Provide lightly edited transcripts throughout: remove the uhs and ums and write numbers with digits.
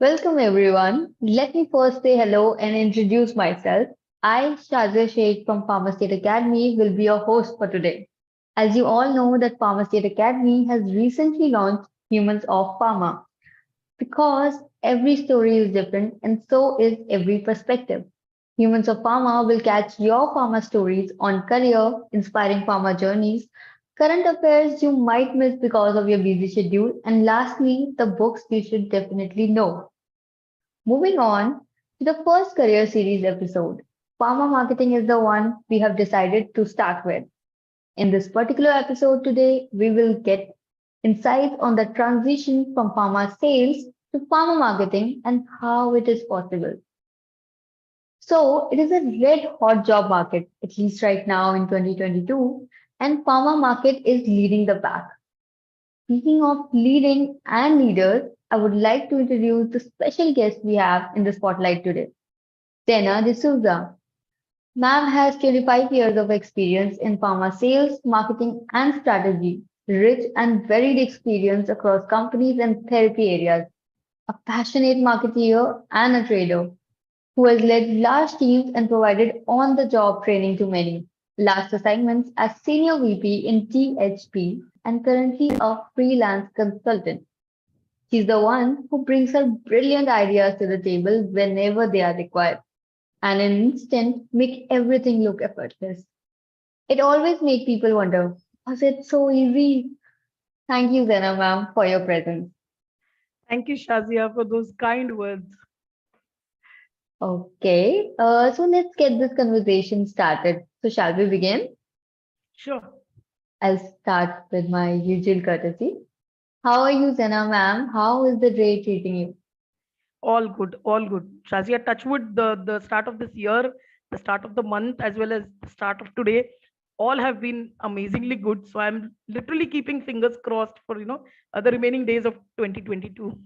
Welcome everyone. Let me first say hello and introduce myself. I, Shazia Sheikh from Pharma State Academy, will be your host for today. As you all know that Pharma State Academy has recently launched Humans of Pharma because every story is different and so is every perspective. Humans of Pharma will catch your pharma stories on career, inspiring pharma journeys, current affairs you might miss because of your busy schedule, and lastly, the books you should definitely know. Moving on to the first career series episode. Pharma marketing is the one we have decided to start with. In this particular episode today, we will get insights on the transition from pharma sales to pharma marketing and how it is possible. So, it is a red hot job market, at least right now in 2022, and pharma market is leading the pack. Speaking of leading and leaders, I would like to introduce the special guest we have in the spotlight today. Zena D'souza. Ma'am has 25 years of experience in pharma sales, marketing, and strategy, rich and varied experience across companies and therapy areas, a passionate marketeer and a trader who has led large teams and provided on the job training to many. Last assignments as Senior VP in THP and currently a freelance consultant. She's the one who brings her brilliant ideas to the table whenever they are required and in an instant make everything look effortless. It always makes people wonder, was it so easy? Thank you, Zena ma'am, for your presence. Thank you, Shazia, for those kind words. Okay, so let's get this conversation started. So, shall we begin? Sure. I'll start with my usual courtesy. How are you, Zena ma'am? How is the day treating you? All good, all good. Shazia, touchwood, the start of this year, the start of the month, as well as the start of today, all have been amazingly good. So I'm literally keeping fingers crossed for, the remaining days of 2022.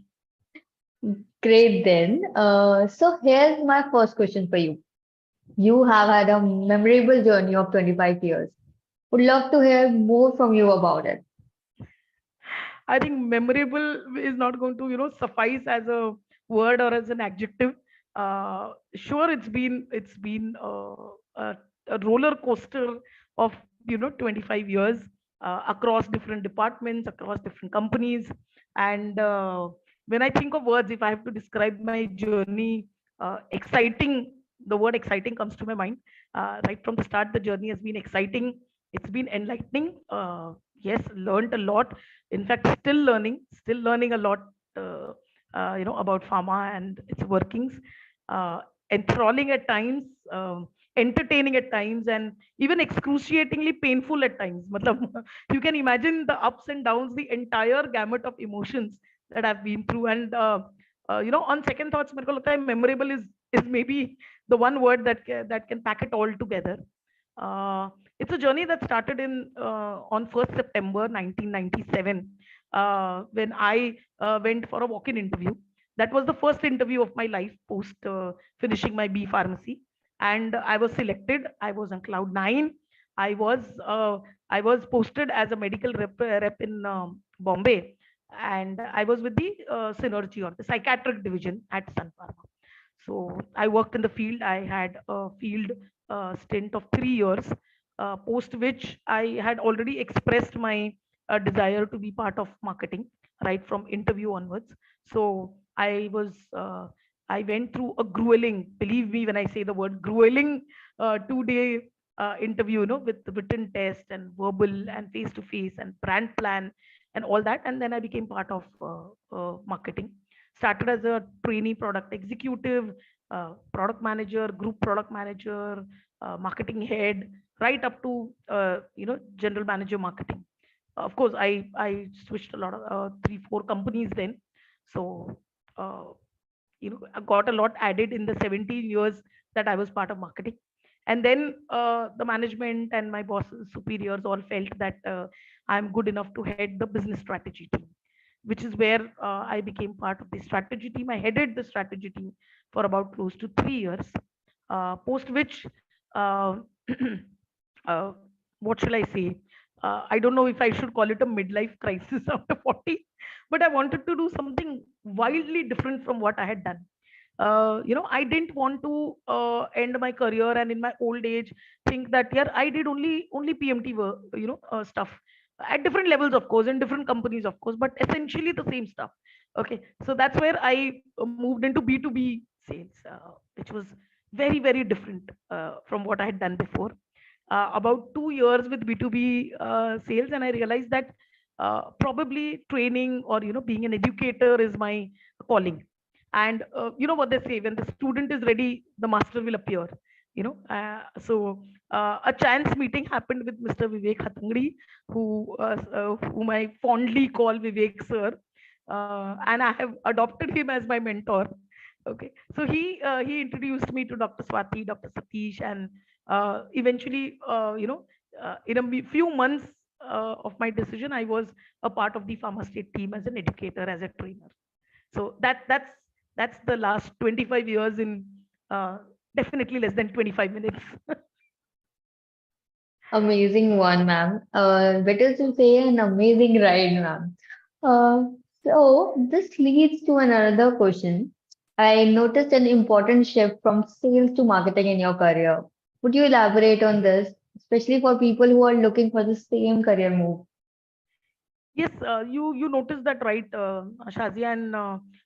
Great then. So, here's my first question for you. You have had a memorable journey of 25 years. Would love to hear more from you about it. I think memorable is not going to, suffice as a word or as an adjective. Sure, it's been a roller coaster of 25 years across different departments, across different companies, and when I think of words, if I have to describe my journey, exciting. The word exciting comes to my mind. Right from the start, the journey has been exciting. It's been enlightening. Yes, learned a lot. In fact, still learning a lot, about pharma and its workings. uh, Enthralling at times, entertaining at times, and even excruciatingly painful at times. Matlab, you can imagine the ups and downs, the entire gamut of emotions that I've been through. And on second thoughts, मेरे को लगता है memorable is maybe the one word that can pack it all together. It's a journey that started in on 1st September 1997, when I went for a walk-in interview. That was the first interview of my life post finishing my B pharmacy, and I was selected. I was on cloud nine. I was uh, I was posted as a medical rep in Bombay, and I was with the synergy or the psychiatric division at Sun Pharma. So I worked in the field. I had a field stint of 3 years, post which I had already expressed my desire to be part of marketing right from interview onwards. So I went through a grueling, believe me when I say the word grueling, 2 day interview, with the written test and verbal and face to face and brand plan and all that. And then I became part of marketing. Started as a trainee product executive, product manager, group product manager, marketing head, right up to general manager marketing. Of course, I switched a lot of 3 4 companies then. So uh, I got a lot added in the 17 years that I was part of marketing. And then the management and my bosses, superiors all felt that I'm good enough to head the business strategy team, which is where I became part of the strategy team. I headed the strategy team for about close to 3 years, post which, uh, uh, what shall I say? I don't know if I should call it a midlife crisis after 40, but I wanted to do something wildly different from what I had done. I didn't want to end my career and in my old age think that, yeah, I did only PMT work, stuff at different levels, of course, in different companies, of course, but essentially the same stuff. Okay, so that's where I moved into B2B sales, which was very, very different from what I had done before. About 2 years with B2B sales, and I realized that probably training or being an educator is my calling. And you know what they say, when the student is ready, the master will appear. A chance meeting happened with Mr. Vivek Hatangdi, whom I fondly call Vivek sir, and I have adopted him as my mentor. Okay, so he introduced me to Dr. Swati, Dr. Satish, and eventually, in a few months of my decision, I was a part of the Pharma State team as an educator, as a trainer. So that's the last 25 years in uh, definitely less than 25 minutes. Amazing one, ma'am. Better to say an amazing ride, ma'am. Uh, so this leads to another question. I noticed an important shift from sales to marketing in your career. Would you elaborate on this, especially for people who are looking for the same career move? Yes, you noticed that, right, Shazia, and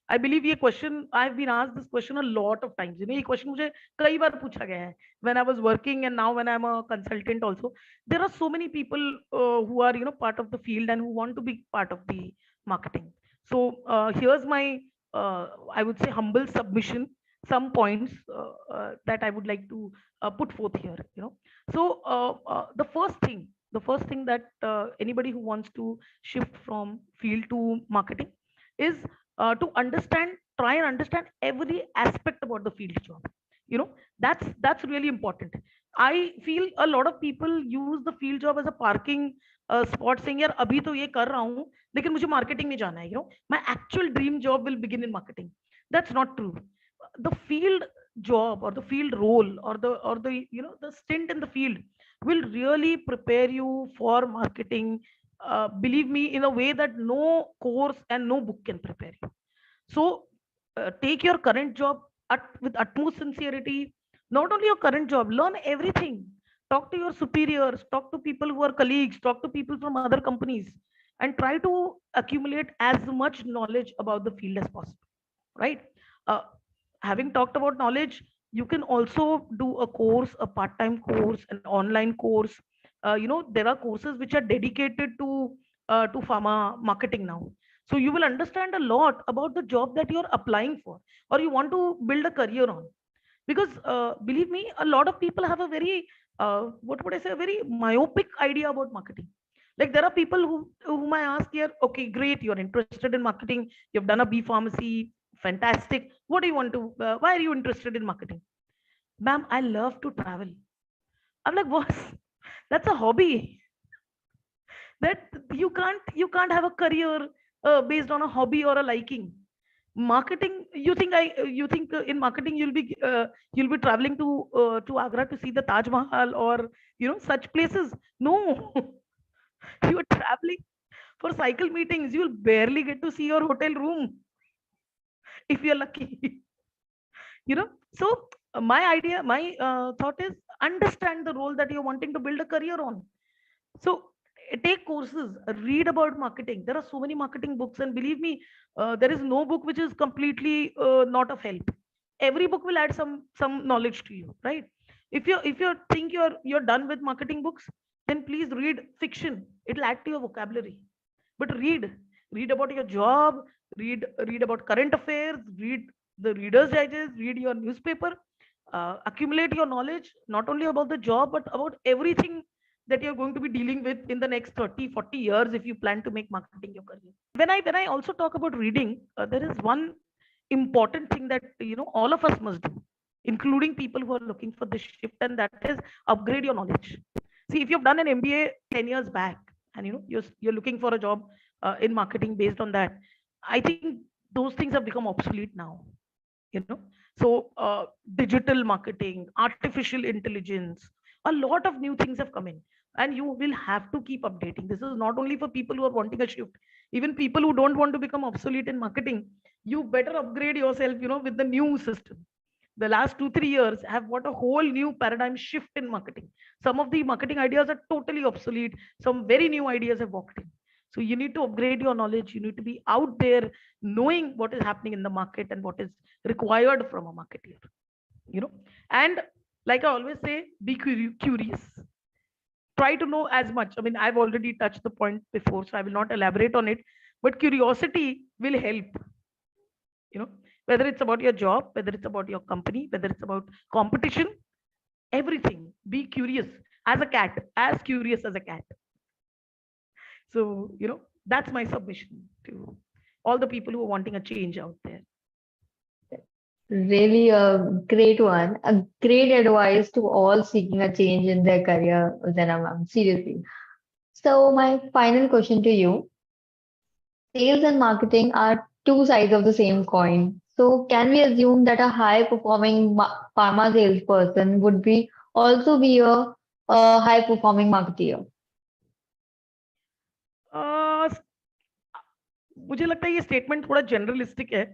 I believe ये question, I've been asked this question a lot of times. ये question मुझे कई बार पूछा गया है. When I was working and now when I'm a consultant also, there are so many people who are part of the field and who want to be part of the marketing. So here's my I would say humble submission, some points that I would like to put forth here. The first thing that anybody who wants to shift from field to marketing is to try and understand every aspect about the field job. you know that's really important. I feel a lot of people use the field job as a parking spot, saying, यार अभी तो ये कर रहा हूँ लेकिन मुझे marketing में जाना है. My actual dream job will begin in marketing. That's not true. The field job or the field role or the stint in the field will really prepare you for marketing. Believe me, in a way that no course and no book can prepare you. So take your current job with utmost sincerity. Not only your current job, learn everything. Talk to your superiors, talk to people who are colleagues, talk to people from other companies, and try to accumulate as much knowledge about the field as possible. Right? Uh, Having talked about knowledge, you can also do a course, a part-time course, an online course. There are courses which are dedicated to pharma marketing now. So you will understand a lot about the job that you're applying for or you want to build a career on. Because believe me, a lot of people have a very what would I say, a very myopic idea about marketing. Like, there are people whom I ask here, okay, great, you're interested in marketing, you've done a B pharmacy, fantastic. What do you want to why are you interested in marketing? Ma'am, I love to travel. I'm like, boss, that's a hobby. That you can't have a career based on a hobby or a liking. Marketing, you think in marketing you'll be traveling to Agra to see the Taj Mahal or such places? No. You are traveling for cycle meetings. You'll barely get to see your hotel room if you're lucky. So my thought is, understand the role that you're wanting to build a career on. So take courses, read about marketing. There are so many marketing books, and believe me, there is no book which is completely not of help. Every book will add some knowledge to you, right? If you think you're done with marketing books, then please read fiction. It'll add to your vocabulary. But read about your job, read about current affairs, read the Reader's Digest, read your newspaper, accumulate your knowledge not only about the job but about everything that you're going to be dealing with in the next 30, 40 years if you plan to make marketing your career. When I also talk about reading, there is one important thing that all of us must do, including people who are looking for this shift, and that is upgrade your knowledge. See, if you've done an MBA 10 years back and you're looking for a job in marketing based on that, I think those things have become obsolete now. you know so digital marketing, artificial intelligence, a lot of new things have come in. and you will have to keep updating. This is not only for people who are wanting a shift, even people who don't want to become obsolete in marketing. You better upgrade yourself, with the new system. The last 2 3 years have got a whole new paradigm shift in marketing. Some of the marketing ideas are totally obsolete, some very new ideas have walked in. So you need to upgrade your knowledge, you need to be out there knowing what is happening in the market and what is required from a marketer, you know and like I always say, be curious. Try to know as much. I mean, I've already touched the point before, so I will not elaborate on it. But curiosity will help. You know, whether it's about your job, whether it's about your company, whether it's about competition, everything. Be curious as a cat, as curious as a cat. So, that's my submission to all the people who are wanting a change out there. Really a great one. A great advice to all seeking a change in their career, Zena ma'am. Seriously. So my final question to you. Sales and marketing are two sides of the same coin. So can we assume that a high performing pharma salesperson would be also be a high performing marketer? Uh, मुझे लगता है ये statement थोड़ा जनरलिस्टिक है.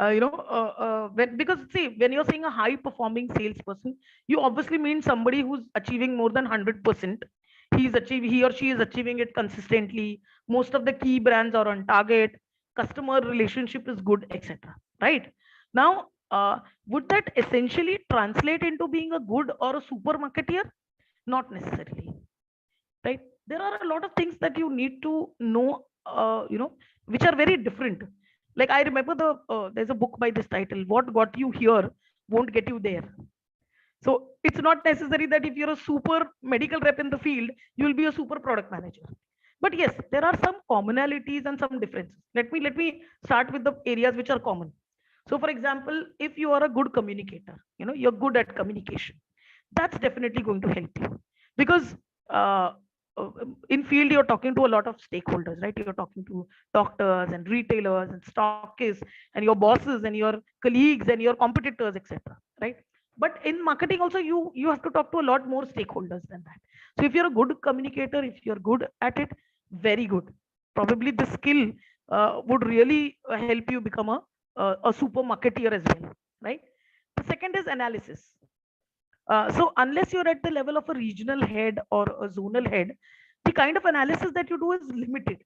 Because see, when you're saying a high performing salesperson, you obviously mean somebody who's achieving more than 100%. He or she is achieving it consistently. Most of the key brands are on target, customer relationship is good, etc. Right now, would that essentially translate into being a good or a super marketeer? Not necessarily. Right, there are a lot of things that you need to know, which are very different. Like, I remember there's a book by this title, What Got You Here Won't Get You There. So it's not necessary that if you're a super medical rep in the field, you will be a super product manager. But yes, there are some commonalities and some differences. Let me start with the areas which are common. So for example, if you are a good communicator, you're good at communication, that's definitely going to help you. Because uh, in field, you're talking to a lot of stakeholders, right? You're talking to doctors and retailers and stockists and your bosses and your colleagues and your competitors, etc. Right? But in marketing also, you have to talk to a lot more stakeholders than that. So if you're a good communicator, if you're good at it, very good. Probably this skill would really help you become a super marketeer as well, right? The second is analysis. So unless you're at the level of a regional head or a zonal head, the kind of analysis that you do is limited.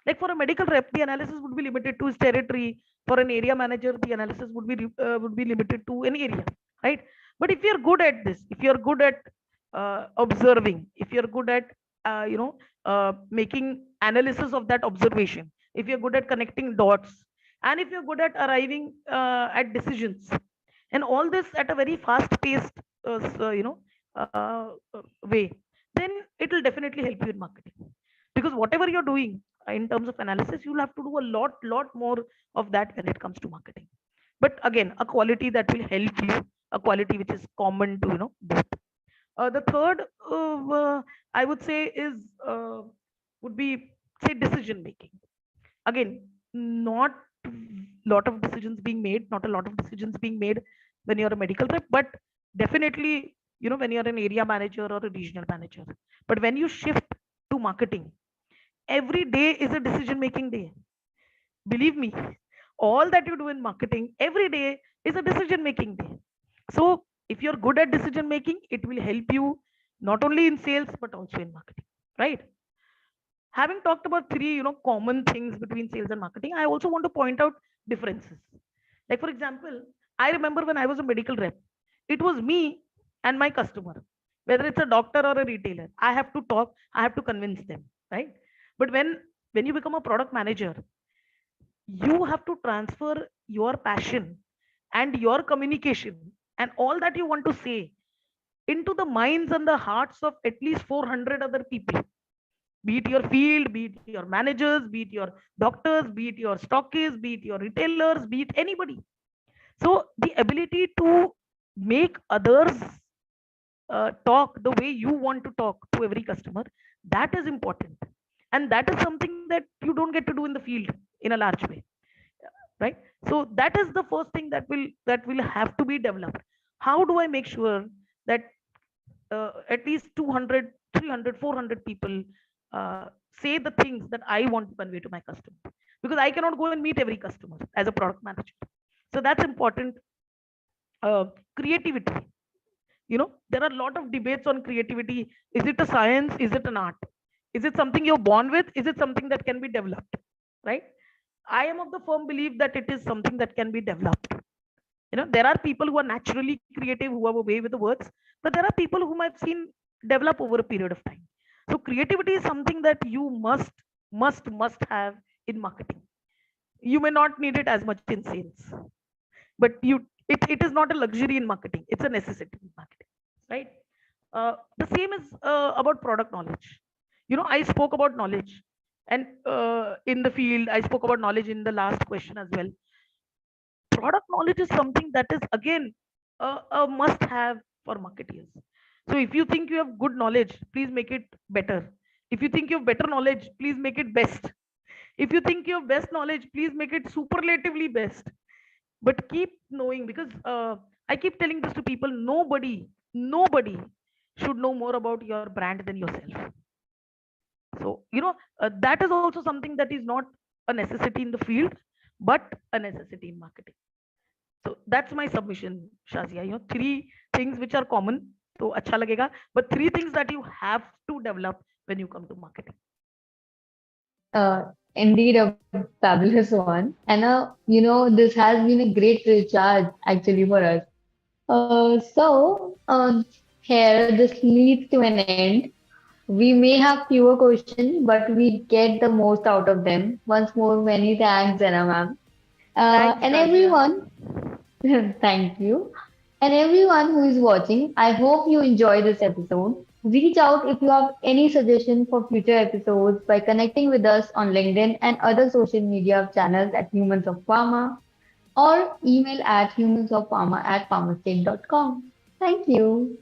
Like for a medical rep, the analysis would be limited to his territory. For an area manager, the analysis would be limited to an area, right? But if you're good at this, if you're good at observing, if you're good at making analysis of that observation, if you're good at connecting dots, and if you're good at arriving at decisions, and all this at a very fast paced uh, way, then it will definitely help you in marketing. Because whatever you're doing in terms of analysis, you'll have to do a lot more of that when it comes to marketing. But again, a quality that will help you, a quality which is common to both. The third, I would say, is would be, say, decision making. Again, not lot of decisions being made, not a lot of decisions being made when you're a medical rep, but definitely, when you're an area manager or a regional manager. But when you shift to marketing, every day is a decision making day. Believe me, all that you do in marketing every day is a decision making day. So if you're good at decision making, it will help you not only in sales but also in marketing, right? Having talked about three common things between sales and marketing, I also want to point out differences. Like for example, I remember when I was a medical rep, it was me and my customer. Whether it's a doctor or a retailer, I have to talk, I have to convince them, right? But when you become a product manager, you have to transfer your passion and your communication and all that you want to say into the minds and the hearts of at least 400 other people. Be it your field, be it your managers, be it your doctors, be it your stockists, be it your retailers, be it anybody. So the ability to make others talk the way you want to talk to every customer, that is important. And that is something that you don't get to do in the field in a large way, right? So that is the first thing that will have to be developed. How do I make sure that at least 200 300, 400 people say the things that I want to convey to my customer, because I cannot go and meet every customer as a product manager. So that's important. Creativity, there are a lot of debates on creativity. Is it a science? Is it an art? Is it something you're born with? Is it something that can be developed? Right? I am of the firm belief that it is something that can be developed. There are people who are naturally creative, who have a way with the words, but there are people whom I've seen develop over a period of time. So creativity is something that you must have in marketing. You may not need it as much in sales, but it is not a luxury in marketing, it's a necessity in marketing, right? The same is about product knowledge. I spoke about knowledge, and in the field I spoke about knowledge in the last question as well. Product knowledge is something that is again a must have for marketers. So if you think you have good knowledge, please make it better. If you think you have better knowledge, please make it best. If you think you have best knowledge, please make it superlatively best. But keep knowing, because I keep telling this to people: nobody should know more about your brand than yourself. So that is also something that is not a necessity in the field, but a necessity in marketing. So that's my submission, Shazia. Three things which are common, so acha lagega, but three things that you have to develop when you come to marketing. Indeed, a fabulous one. And this has been a great recharge actually for us. Here this leads to an end. We may have fewer questions, but we get the most out of them. Once more, many thanks, Zena ma'am. Thanks, And Shazia. everyone, thank you. And everyone who is watching, I hope you enjoy this episode. Reach out if you have any suggestions for future episodes by connecting with us on LinkedIn and other social media channels at Humans of Pharma, or email at humansofpharma@pharmastate.com. Thank you.